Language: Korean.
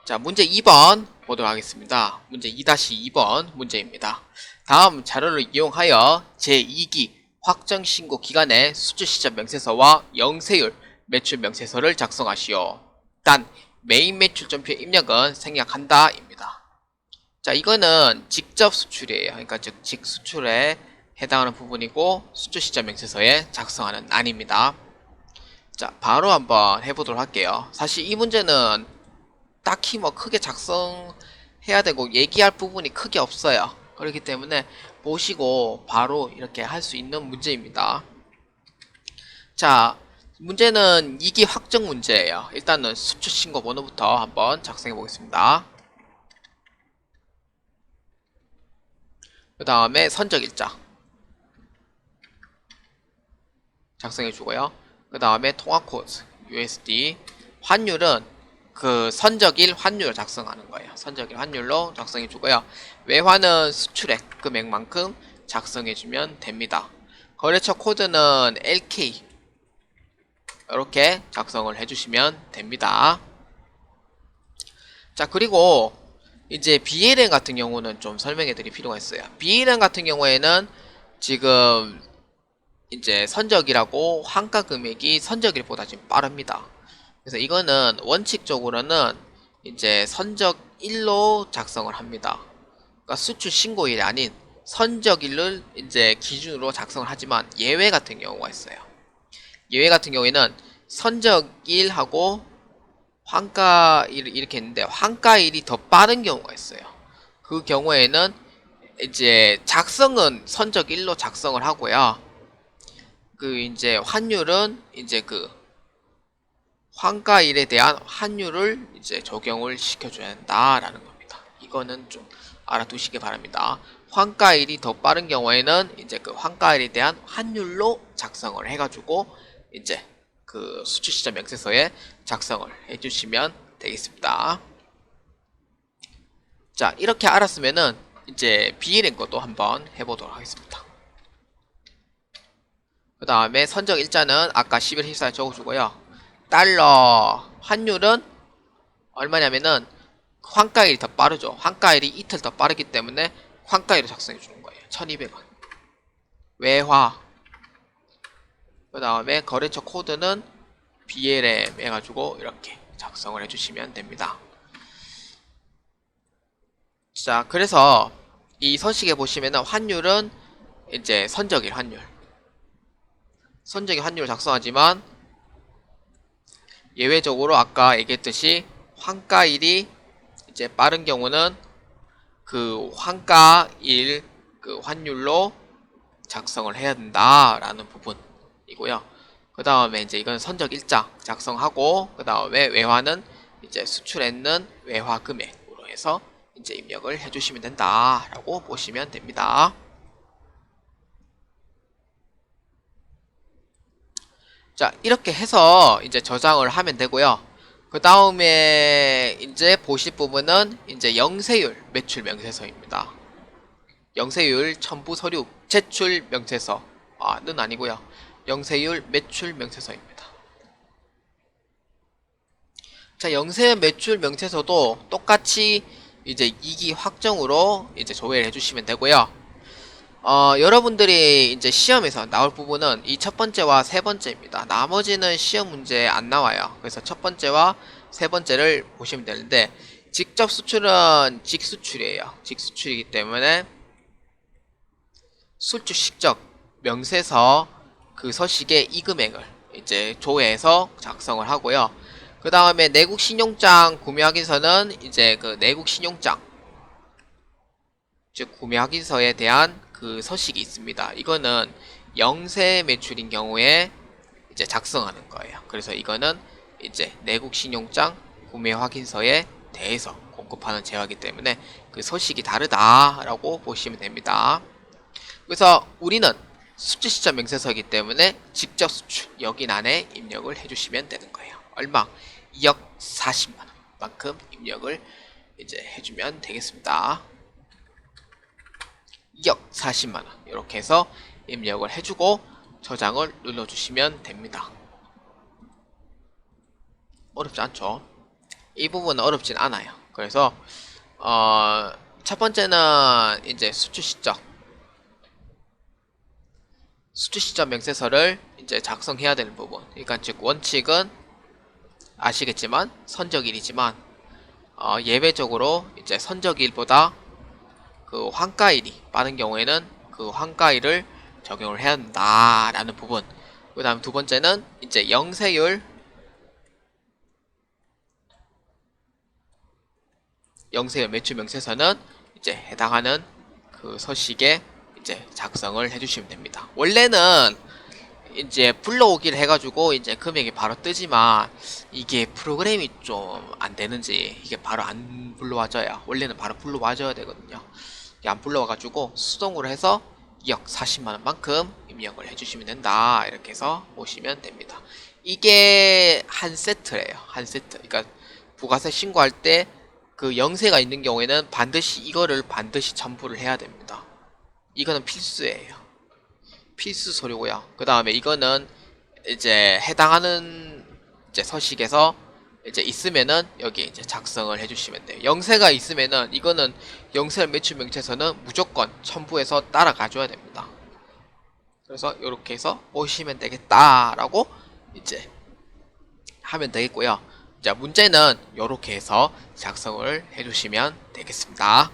자, 문제 2번 보도록 하겠습니다. 문제 2-2번 문제입니다. 다음 자료를 이용하여 제2기 확정신고 기간의 수주시점 명세서와 영세율 매출 명세서를 작성하시오. 단, 메인 매출점표의 입력은 생략한다 입니다. 자, 이거는 직접 수출이에요. 그러니까 즉 직수출에 해당하는 부분이고 수주시점 명세서에 작성하는 안입니다. 자, 바로 한번 해보도록 할게요. 사실 이 문제는 딱히 뭐 크게 작성해야 되고 얘기할 부분이 크게 없어요. 그렇기 때문에 보시고 바로 이렇게 할 수 있는 문제입니다. 자, 문제는 2기 확정 문제예요. 일단은 수출신고 번호부터 한번 작성해 보겠습니다. 그 다음에 선적일자 작성해 주고요. 그 다음에 통화코드 USD, 환율은 그 선적일 환율을 작성하는 거예요. 선적일 환율로 작성해 주고요. 외화는 수출액 금액만큼 작성해 주면 됩니다. 거래처 코드는 LK 이렇게 작성을 해 주시면 됩니다. 자, 그리고 이제 BLN 같은 경우는 좀 설명해 드릴 필요가 있어요. BLN 같은 경우에는 지금 이제 선적이라고 환가 금액이 선적일보다 좀 빠릅니다. 그래서 이거는 원칙적으로는 이제 선적일로 작성을 합니다. 그러니까 수출 신고일이 아닌 선적일을 이제 기준으로 작성을 하지만 예외 같은 경우가 있어요. 예외 같은 경우에는 선적일하고 환가일 이렇게 했는데 환가일이 더 빠른 경우가 있어요. 그 경우에는 이제 작성은 선적일로 작성을 하고요. 그 이제 환율은 이제 그 환가일에 대한 환율을 이제 적용을 시켜줘야 한다라는 겁니다. 이거는 좀 알아두시기 바랍니다. 환가일이 더 빠른 경우에는 이제 그 환가일에 대한 환율로 작성을 해가지고 이제 그 수출시장 명세서에 작성을 해주시면 되겠습니다. 자, 이렇게 알았으면은 이제 BLN 것도 한번 해보도록 하겠습니다. 그 다음에 선적 일자는 아까 11, 14에 적어주고요. 달러 환율은 얼마냐면은 환가일이 더 빠르죠. 환가일이 이틀 더 빠르기 때문에 환가일을 작성해 주는 거예요. 1200원. 외화. 그 다음에 거래처 코드는 BLM 해가지고 이렇게 작성을 해주시면 됩니다. 자, 그래서 이 서식에 보시면은 환율은 이제 선적일 환율. 선적일 환율을 작성하지만 예외적으로 아까 얘기했듯이 환가일이 이제 빠른 경우는 그 환가일 그 환율로 작성을 해야 된다라는 부분이고요. 그 다음에 이제 이건 선적 일자 작성하고 그 다음에 외화는 이제 수출했는 외화 금액으로 해서 이제 입력을 해주시면 된다라고 보시면 됩니다. 자, 이렇게 해서 이제 저장을 하면 되고요. 그 다음에 이제 보실 부분은 이제 영세율 매출 명세서입니다. 영세율 첨부 서류 제출 명세서는 아니고요. 영세율 매출 명세서입니다. 자, 영세율 매출 명세서도 똑같이 이제 2기 확정으로 이제 조회를 해주시면 되고요. 여러분들이 이제 시험에서 나올 부분은 이 첫 번째와 세 번째입니다. 나머지는 시험 문제에 안 나와요. 그래서 첫 번째와 세 번째를 보시면 되는데, 직접 수출은 직수출이에요. 직수출이기 때문에 수출식적 명세서 그 서식의 이 금액을 이제 조회해서 작성을 하고요. 그 다음에 내국 신용장 구매 확인서는 이제 그 내국 신용장, 즉 구매 확인서에 대한 그 서식이 있습니다. 이거는 영세 매출인 경우에 이제 작성하는 거예요. 그래서 이거는 이제 내국 신용장 구매 확인서에 대해서 공급하는 제어이기 때문에 그 서식이 다르다라고 보시면 됩니다. 그래서 우리는 수출 시점 명세서이기 때문에 직접 수출 여긴 안에 입력을 해주시면 되는 거예요. 얼마? 2억 40만원 만큼 입력을 이제 해주면 되겠습니다. 2억 40만원 이렇게 해서 입력을 해주고 저장을 눌러주시면 됩니다. 어렵지 않죠? 이 부분은 어렵진 않아요. 그래서 첫 번째는 이제 수출 시점 명세서를 이제 작성해야 되는 부분. 그러니까 즉 원칙은 아시겠지만 선적일이지만 예외적으로 이제 선적일보다 그 환가일이 빠른 경우에는 그 환가일을 적용을 해야 한다라는 부분. 그 다음 두 번째는 이제 영세율 매출 명세서는 이제 해당하는 그 서식에 이제 작성을 해주시면 됩니다. 원래는 이제 불러오기를 해가지고 이제 금액이 바로 뜨지만 이게 프로그램이 좀 안 되는지 이게 바로 안 불러와져야 원래는 바로 불러와줘야 되거든요. 이게 안 불러와가지고 수동으로 해서 2억 40만원만큼 입력을 해주시면 된다. 이렇게 해서 보시면 됩니다. 이게 한 세트래요. 한 세트. 그러니까 부가세 신고할 때 그 영세가 있는 경우에는 이거를 반드시 첨부를 해야 됩니다. 이거는 필수예요. 필수 서류고요. 그 다음에 이거는 이제 해당하는 이제 서식에서 이제 있으면은 여기 이제 작성을 해주시면 돼요. 영세가 있으면은 이거는 영세 매출 명체서는 무조건 첨부해서 따라가줘야 됩니다. 그래서 이렇게 해서 오시면 되겠다라고 이제 하면 되겠고요. 자, 문제는 이렇게 해서 작성을 해주시면 되겠습니다.